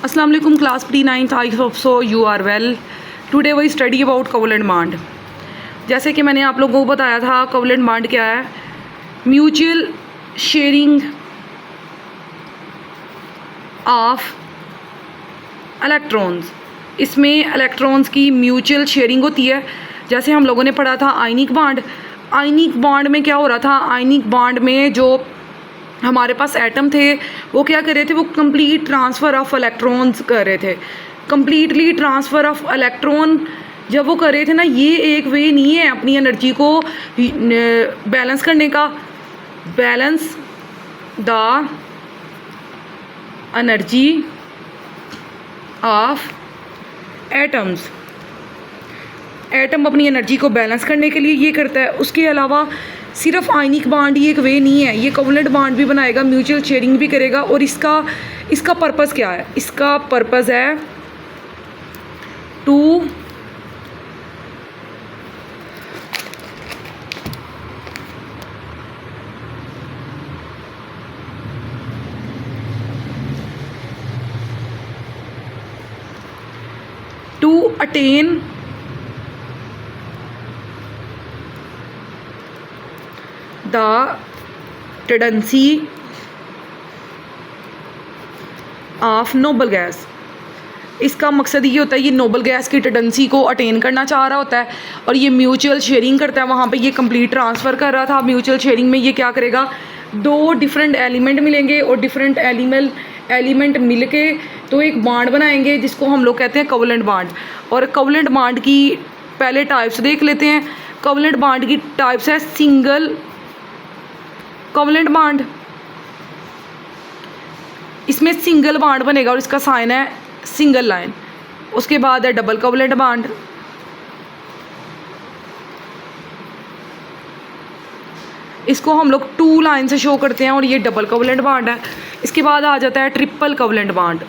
Assalamu alaikum class pre-9th. I hope so you are well. Today we study about covalent bond. जैसे कि मैंने आप लोगों को बताया था covalent bond क्या है, म्यूचुअल शेयरिंग ऑफ इलेक्ट्रॉन्स। इसमें इलेक्ट्रॉन्स की म्यूचुअल शेयरिंग होती है। जैसे हम लोगों ने पढ़ा था आयनिक बॉन्ड। आयनिक बॉन्ड में क्या हो रहा था, आयनिक बॉन्ड में जो हमारे पास एटम थे वो क्या कर रहे थे, वो कंप्लीट ट्रांसफ़र ऑफ इलेक्ट्रॉन्स कर रहे थे। कंप्लीटली ट्रांसफ़र ऑफ इलेक्ट्रॉन जब वो कर रहे थे ना, ये एक वे नहीं है अपनी एनर्जी को बैलेंस करने का। Balance the energy of atoms. Atom अपनी एनर्जी को बैलेंस करने के लिए ये करता है। उसके अलावा सिर्फ आयनिक बॉन्ड ही एक वे नहीं है, ये कोवलेंट बॉन्ड भी बनाएगा, म्यूचुअल शेयरिंग भी करेगा। और इसका पर्पस क्या है, इसका पर्पस है to attain the tendency of noble gas. इसका मकसद ये होता है, ये नोबल गैस की टेंडेंसी को अटेन करना चाह रहा होता है और ये म्यूचुअल शेयरिंग करता है। वहाँ पे ये कंप्लीट ट्रांसफ़र कर रहा था। म्यूचुअल शेयरिंग में ये क्या करेगा, दो डिफरेंट एलिमेंट मिलेंगे और डिफरेंट एलिमेंट मिलके तो एक बॉन्ड बनाएंगे जिसको हम लोग कहते हैं कोवलेंट बॉन्ड। और कोवलेंट बॉन्ड की पहले टाइप्स देख लेते हैं। कोवलेंट बॉन्ड की टाइप्स है सिंगल कोवलेंट बॉन्ड, इसमें सिंगल बॉन्ड बनेगा और इसका साइन है सिंगल लाइन। उसके बाद है डबल कोवलेंट बॉन्ड, इसको हम लोग 2 लाइन से शो करते हैं और ये डबल कोवलेंट बॉन्ड है। इसके बाद आ जाता है ट्रिपल कोवलेंट बॉन्ड।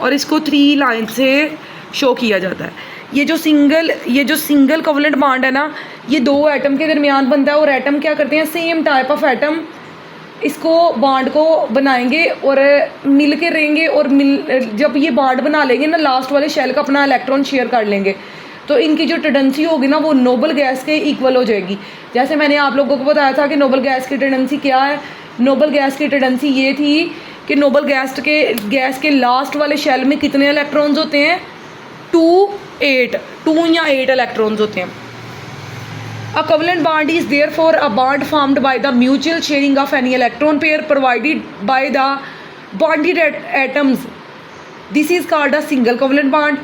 और इसको 3 लाइन से शो किया जाता है। ये जो सिंगल कोवलेंट बॉन्ड है ना, ये दो एटम के दरमियान बनता है और एटम क्या करते हैं, सेम टाइप ऑफ एटम इसको बॉन्ड को बनाएंगे और मिल के रहेंगे। और जब ये बॉन्ड बना लेंगे ना, लास्ट वाले शेल का अपना इलेक्ट्रॉन शेयर कर लेंगे तो इनकी जो टेंडेंसी होगी ना, वो नोबल गैस के इक्वल हो जाएगी। जैसे मैंने आप लोगों को बताया था कि नोबल गैस की टेंडेंसी क्या है। नोबल गैस की टेंडेंसी ये थी कि नोबल गैस के लास्ट वाले शेल में कितने इलेक्ट्रॉन्स होते हैं, 2 या 8 इलेक्ट्रॉन्स होते हैं। A covalent bond is therefore a bond formed by the mutual sharing of any electron pair provided by the bonded atoms. This is called a single covalent bond.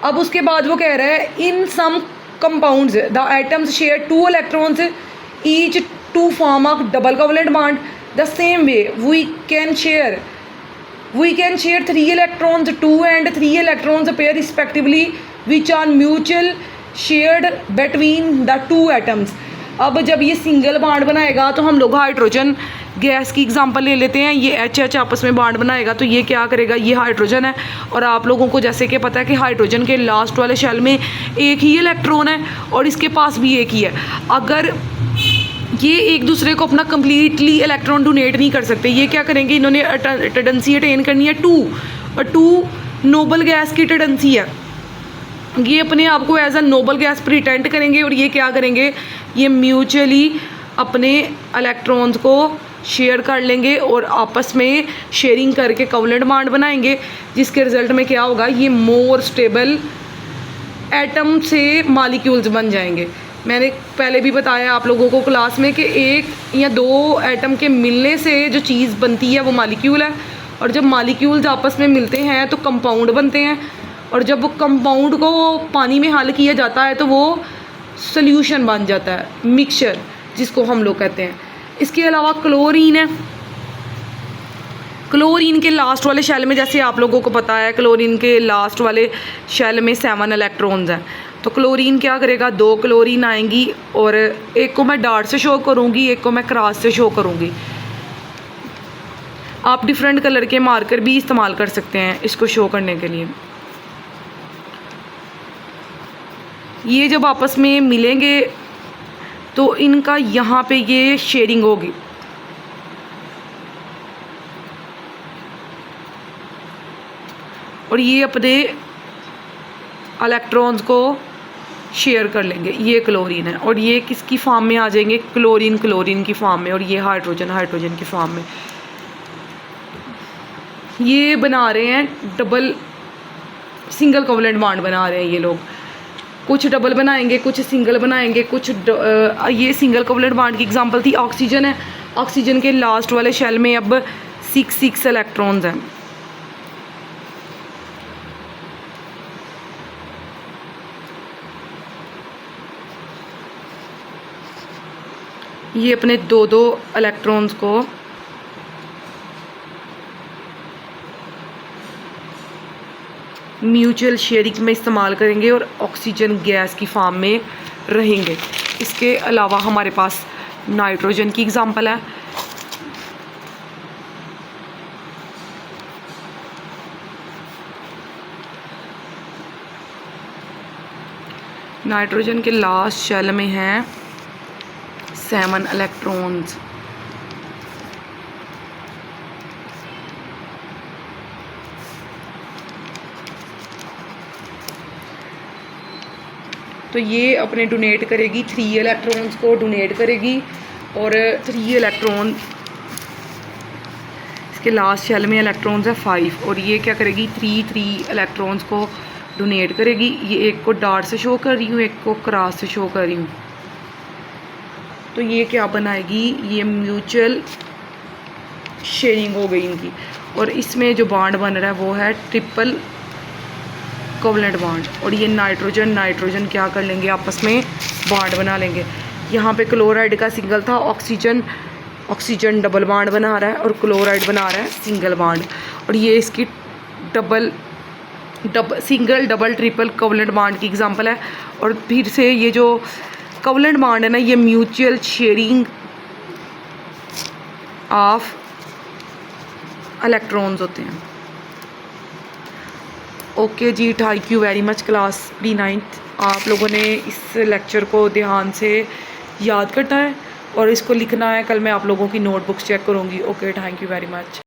अब उसके बाद वो कह रहा है, in some compounds the atoms share 2 electrons each to form a double covalent bond. The same way we can share 3 electrons, 2 and 3 electrons pair respectively, which are mutual shared between the 2 atoms. अब जब ये single bond बनाएगा तो हम लोग hydrogen gas की example ले लेते हैं। ये H आपस में बॉन्ड बनाएगा तो ये क्या करेगा, ये हाइड्रोजन है। और आप लोगों को जैसे कि पता है कि हाइड्रोजन के लास्ट वाले शेल में एक ही इलेक्ट्रॉन है और इसके पास भी एक ही है। अगर ये एक दूसरे को अपना कम्प्लीटली इलेक्ट्रॉन डोनेट नहीं कर सकते, ये क्या करेंगे, इन्होंने टेंडेंसी अटेन करनी है 2 और 2 नोबल गैस की टेंडेंसी है। ये अपने आप को as a noble gas pretend करेंगे और ये क्या करेंगे, ये म्यूचुअली अपने इलेक्ट्रॉन्स को शेयर कर लेंगे और आपस में शेयरिंग करके कोवलेंट बॉन्ड बनाएंगे, जिसके रिजल्ट में क्या होगा, ये मोर स्टेबल एटम से मॉलिक्यूल्स बन जाएंगे। मैंने पहले भी बताया आप लोगों को क्लास में कि 1 या 2 एटम के मिलने से जो चीज़ बनती है वो मॉलिक्यूल है। और जब मॉलिक्यूल्स आपस में मिलते हैं तो कंपाउंड बनते हैं। और जब वो कंपाउंड को पानी में हल किया जाता है तो वो सॉल्यूशन बन जाता है, मिक्सचर जिसको हम लोग कहते हैं। इसके अलावा क्लोरीन है। क्लोरीन के लास्ट वाले शेल में, जैसे आप लोगों को पता है, क्लोरीन के लास्ट वाले शेल में 7 इलेक्ट्रॉन्स हैं। तो क्लोरीन क्या करेगा, 2 क्लोरीन आएंगी और एक को मैं डॉट से शो करूँगी, एक को मैं क्रॉस से शो करूँगी। आप डिफरेंट कलर के मार्कर भी इस्तेमाल कर सकते हैं इसको शो करने के लिए। ये जब आपस में मिलेंगे तो इनका यहाँ पे ये शेयरिंग होगी। और ये अपने इलेक्ट्रॉन्स को शेयर कर लेंगे। ये क्लोरीन है और ये किसकी फॉर्म में आ जाएंगे, क्लोरीन क्लोरीन की फॉर्म में, और ये हाइड्रोजन हाइड्रोजन की फॉर्म में। ये बना रहे हैं डबल सिंगल कोवलेंट बॉन्ड बना रहे हैं ये लोग। कुछ डबल बनाएंगे, कुछ सिंगल बनाएंगे, कुछ ये सिंगल कोवलेंट बॉन्ड की एग्जांपल थी ऑक्सीजन है। ऑक्सीजन के लास्ट वाले शेल में अब 6 इलेक्ट्रॉन्स हैं। ये अपने 2 इलेक्ट्रॉन्स को म्यूचुअल शेयरिंग में इस्तेमाल करेंगे और ऑक्सीजन गैस की फॉर्म में रहेंगे। इसके अलावा हमारे पास नाइट्रोजन की एग्जांपल है। नाइट्रोजन के लास्ट शेल में हैं 7 इलेक्ट्रॉन्स। तो ये अपने डोनेट करेगी 3 इलेक्ट्रॉन्स को डोनेट करेगी, और 3 इलेक्ट्रॉन, इसके लास्ट शेल में इलेक्ट्रॉन्स है 5, और ये क्या करेगी 3 इलेक्ट्रॉन्स को डोनेट करेगी। ये एक को डॉट से शो कर रही हूँ, एक को क्रॉस से शो कर रही हूँ। तो ये क्या बनाएगी, ये म्यूचुअल शेयरिंग हो गई इनकी। और इसमें जो बॉन्ड बन रहा है वो है ट्रिपल कोवलेंट बॉन्ड। और ये नाइट्रोजन नाइट्रोजन क्या कर लेंगे, आपस में बॉन्ड बना लेंगे। यहाँ पे क्लोराइड का सिंगल था, ऑक्सीजन डबल बॉन्ड बना रहा है और क्लोराइड बना रहा है सिंगल बॉन्ड। और ये इसकी single double triple covalent bond की एग्जांपल है। और फिर से ये जो कोवलेंट बॉन्ड है ना, ये म्यूचुअल शेयरिंग ऑफ इलेक्ट्रॉन्स होते हैं। ओके जी, thank you very much class D9। आप लोगों ने इस लेक्चर को ध्यान से याद करना है और इसको लिखना है। कल मैं आप लोगों की नोटबुक्स चेक करूँगी। Okay, thank you very much.